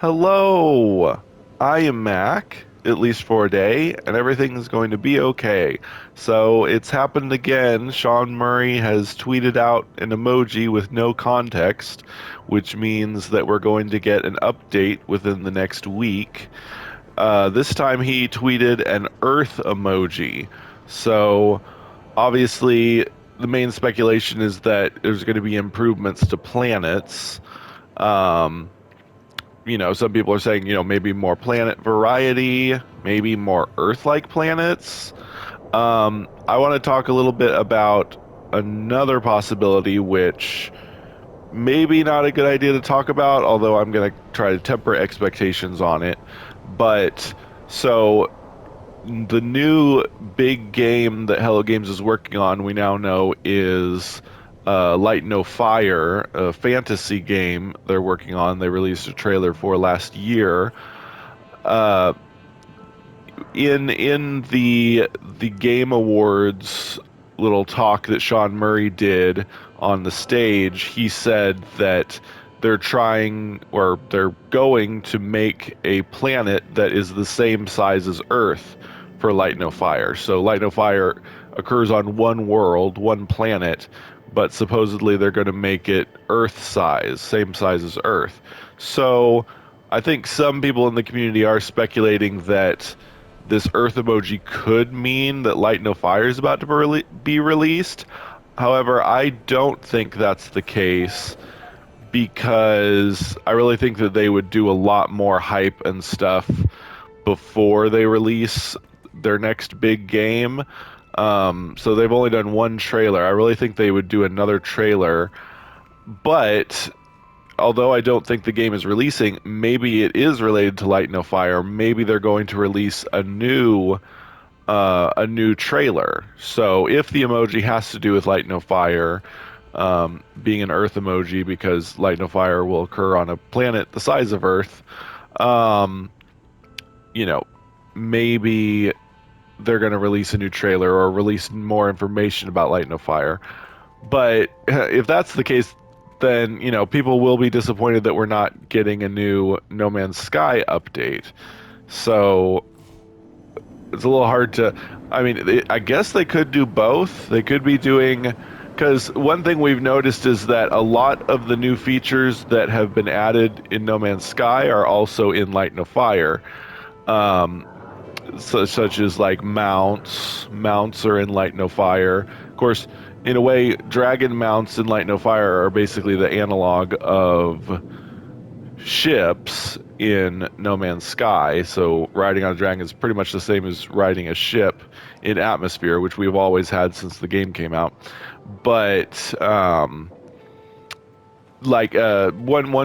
Hello, I am Mac, at least for a day, and everything's going to be okay. So it's happened again. Sean Murray has tweeted out an emoji with no context, which means that we're going to get an update within the next week. This time he tweeted an Earth emoji. So obviously, the main speculation is that there's going to be improvements to planets. Um, some people are saying, maybe more planet variety, maybe more Earth-like planets. I want to talk a little bit about another possibility, which maybe not a good idea to talk about, although I'm going to try to temper expectations on it. But so the new big game that Hello Games is working on, we now know is Light No Fire, a fantasy game they're working on. They released a trailer for last year. Uh, in the Game Awards little talk that Sean Murray did on the stage, he said that they're trying or they're going to make a planet that is the same size as Earth for Light No Fire. So Light No Fire occurs on one world, one planet, but supposedly they're going to make it Earth size, same size as Earth. So I think some people in the community are speculating that this Earth emoji could mean that Light No Fire is about to be released. However, I don't think that's the case because I really think that they would do a lot more hype and stuff before they release their next big game. So they've only done one trailer. I really think they would do another trailer. But although I don't think the game is releasing, maybe it is related to Light No Fire. Maybe they're going to release a new trailer. So if the emoji has to do with Light No Fire, being an Earth emoji because Light No Fire will occur on a planet the size of Earth, um, you know, maybe they're going to release a new trailer or release more information about Light No Fire. But if that's the case, then people will be disappointed that we're not getting a new No Man's Sky update. So it's a little hard to. I mean, I guess they could do both. They could be doing, because one thing we've noticed is that a lot of the new features that have been added in No Man's Sky are also in Light No Fire. Such as like mounts. Mounts are in Light No Fire. Of course, in a way, dragon mounts in Light No Fire are basically the analog of ships in No Man's Sky. So riding on a dragon is pretty much the same as riding a ship in atmosphere, which we've always had since the game came out. But one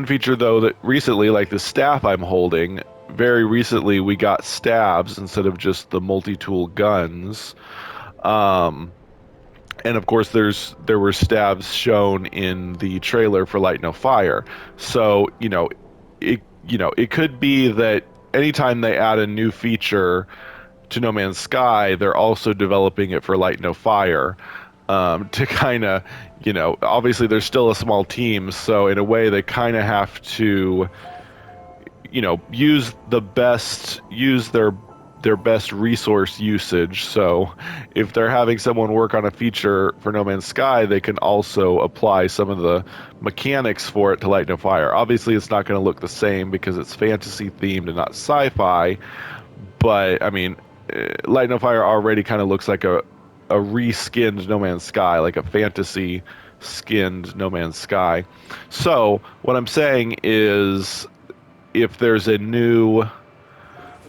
feature though that recently, like the staff I'm holding, very recently we got stabs instead of just the multi-tool guns. And of course there were stabs shown in the trailer for Light No Fire. So, it could be that anytime they add a new feature to No Man's Sky, they're also developing it for Light No Fire. To kind of, obviously there's still a small team, so in a way they kind of have to, use their best resource usage. So if they're having someone work on a feature for No Man's Sky, they can also apply some of the mechanics for it to Light No Fire. Obviously it's not going to look the same because it's fantasy themed and not sci-fi, but I mean, Light No Fire already kind of looks like a reskinned No Man's Sky, like a fantasy skinned No Man's Sky. So what I'm saying is, if there's a new,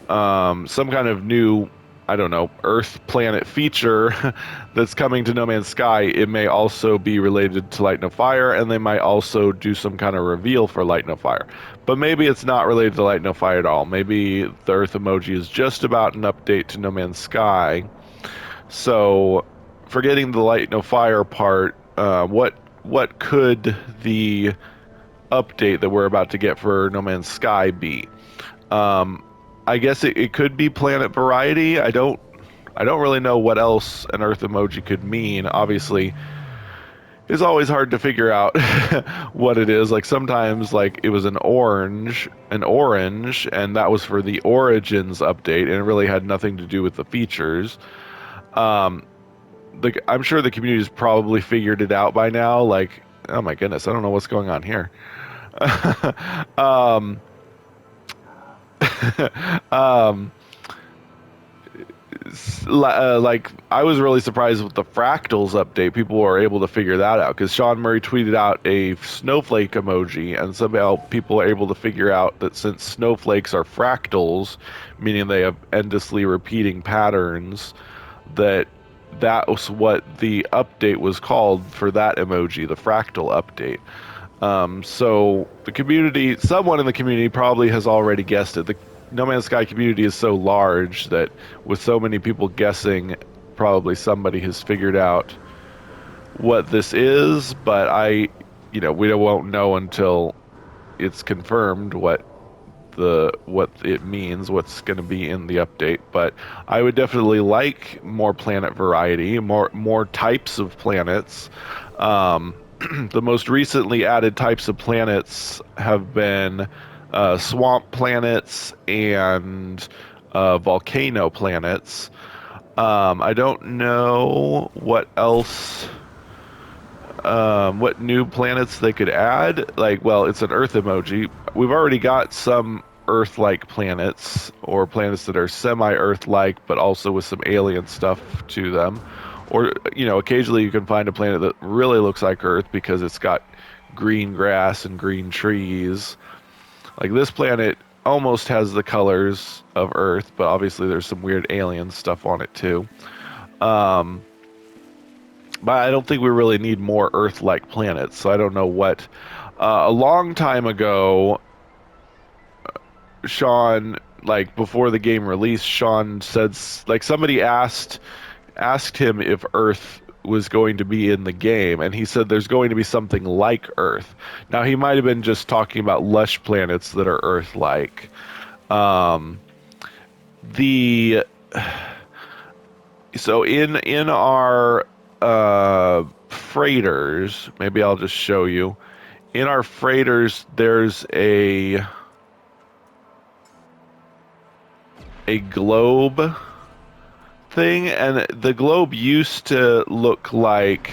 some kind of new, I don't know, Earth planet feature that's coming to No Man's Sky, it may also be related to Light No Fire, and they might also do some kind of reveal for Light No Fire. But maybe it's not related to Light No Fire at all. Maybe the Earth emoji is just about an update to No Man's Sky. So, forgetting the Light No Fire part, what could the update that we're about to get for No Man's Sky be? I guess it could be planet variety. I don't really know what else an Earth emoji could mean. Obviously, it's always hard to figure out what it is. Like sometimes like it was an orange, and that was for the Origins update, and it really had nothing to do with the features. Um, I'm sure the community's probably figured it out by now. Like, oh my goodness, I don't know what's going on here. um, um, like I was really surprised with the fractals update. People were able to figure that out because Sean Murray tweeted out a snowflake emoji, and somehow people are able to figure out that since snowflakes are fractals, meaning they have endlessly repeating patterns, that that was what the update was called for that emoji, the fractal update. So the community, someone in the community probably has already guessed it. The No Man's Sky community is so large that with so many people guessing, probably somebody has figured out what this is, but we won't know until it's confirmed what it means, what's going to be in the update. But I would definitely like more planet variety, more types of planets. Um, the most recently added types of planets have been swamp planets and volcano planets. I don't know what else, what new planets they could add. Like, well, it's an Earth emoji. We've already got some Earth-like planets, or planets that are semi-Earth-like, but also with some alien stuff to them. Or, occasionally you can find a planet that really looks like Earth because it's got green grass and green trees. Like this planet almost has the colors of Earth, but obviously there's some weird alien stuff on it too. Um, but I don't think we really need more Earth-like planets. So I don't know what. A long time ago, Sean, like before the game released, Sean said like somebody asked him if Earth was going to be in the game, and he said there's going to be something like Earth. Now he might have been just talking about lush planets that are Earth-like. Um, the so in our freighters, maybe I'll just show you. In our freighters, there's a globe thing, and the globe used to look like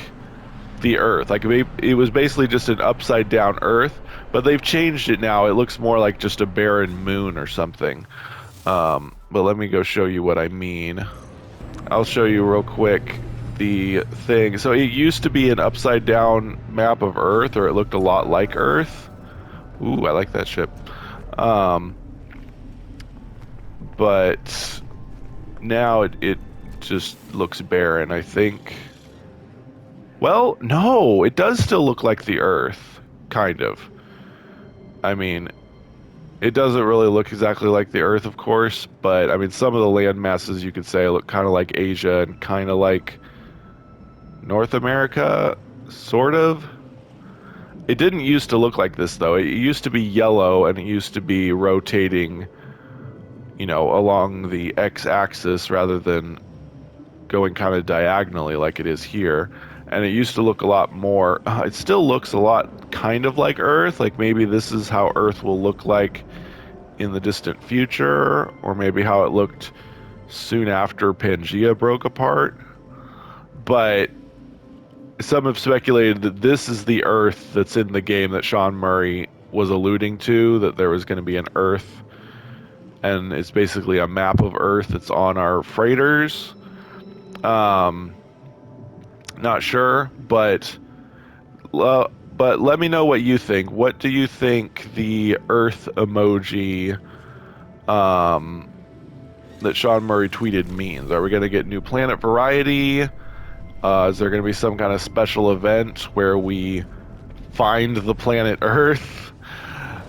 the Earth. Like it was basically just an upside down Earth, but they've changed it now. It looks more like just a barren moon or something. But let me go show you what I mean. I'll show you real quick the thing. So it used to be an upside down map of Earth, or it looked a lot like Earth. Ooh, I like that ship. But now it just looks barren, I think. Well, no, it does still look like the Earth, kind of. I mean, it doesn't really look exactly like the Earth, of course, but I mean, some of the land masses you could say look kind of like Asia and kind of like North America, sort of. It didn't used to look like this, though. It used to be yellow, and it used to be rotating, along the x-axis rather than going kind of diagonally like it is here. And it used to look a lot more, it still looks a lot kind of like Earth. Like maybe this is how Earth will look like in the distant future, or maybe how it looked soon after Pangea broke apart. But some have speculated that this is the Earth that's in the game that Sean Murray was alluding to, that there was going to be an Earth, and it's basically a map of Earth that's on our freighters. Not sure, but let me know what you think. What do you think the Earth emoji that Sean Murray tweeted means? Are we going to get new planet variety? Is there going to be some kind of special event where we find the planet Earth?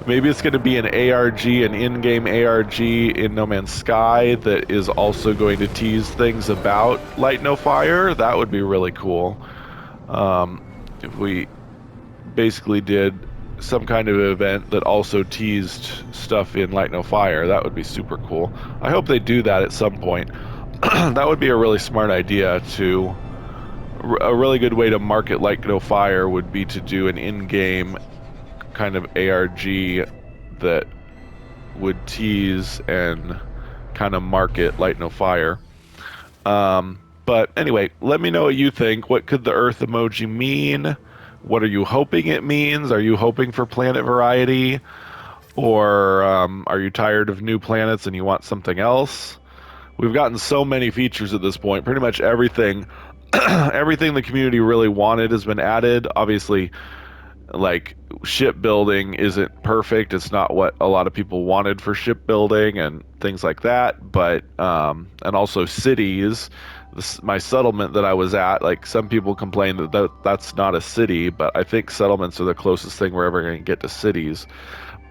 Maybe it's going to be an ARG, an in-game ARG in No Man's Sky that is also going to tease things about Light No Fire. That would be really cool. If we basically did some kind of event that also teased stuff in Light No Fire, that would be super cool. I hope they do that at some point. That would be a really smart idea to A really good way to market Light No Fire would be to do an in-game kind of ARG that would tease and kind of market Light No Fire. But anyway, let me know what you think. What could the Earth emoji mean? What are you hoping it means? Are you hoping for planet variety? Or are you tired of new planets and you want something else? We've gotten so many features at this point. Pretty much everything, everything the community really wanted has been added. Obviously, like shipbuilding isn't perfect. It's not what a lot of people wanted for shipbuilding and things like that. But and also cities. My settlement that I was at, like some people complain that's not a city, but I think settlements are the closest thing we're ever going to get to cities.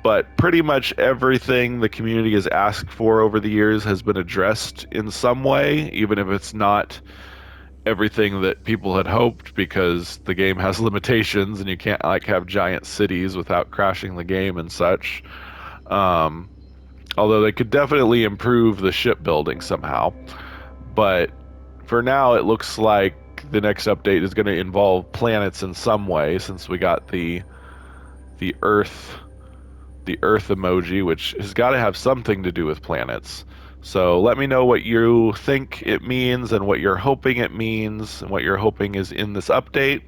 But pretty much everything the community has asked for over the years has been addressed in some way, even if it's not everything that people had hoped, because the game has limitations and you can't like have giant cities without crashing the game and such. Um, Although they could definitely improve the shipbuilding somehow. But for now, it looks like the next update is going to involve planets in some way, since we got the Earth the Earth emoji, which has got to have something to do with planets. So let me know what you think it means and what you're hoping it means and what you're hoping is in this update.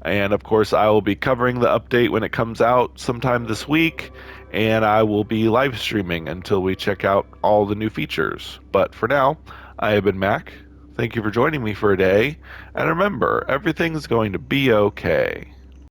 And of course, I will be covering the update when it comes out sometime this week, and I will be live streaming until we check out all the new features. But for now, I have been Mac. Thank you for joining me for a day, and remember, everything's going to be okay.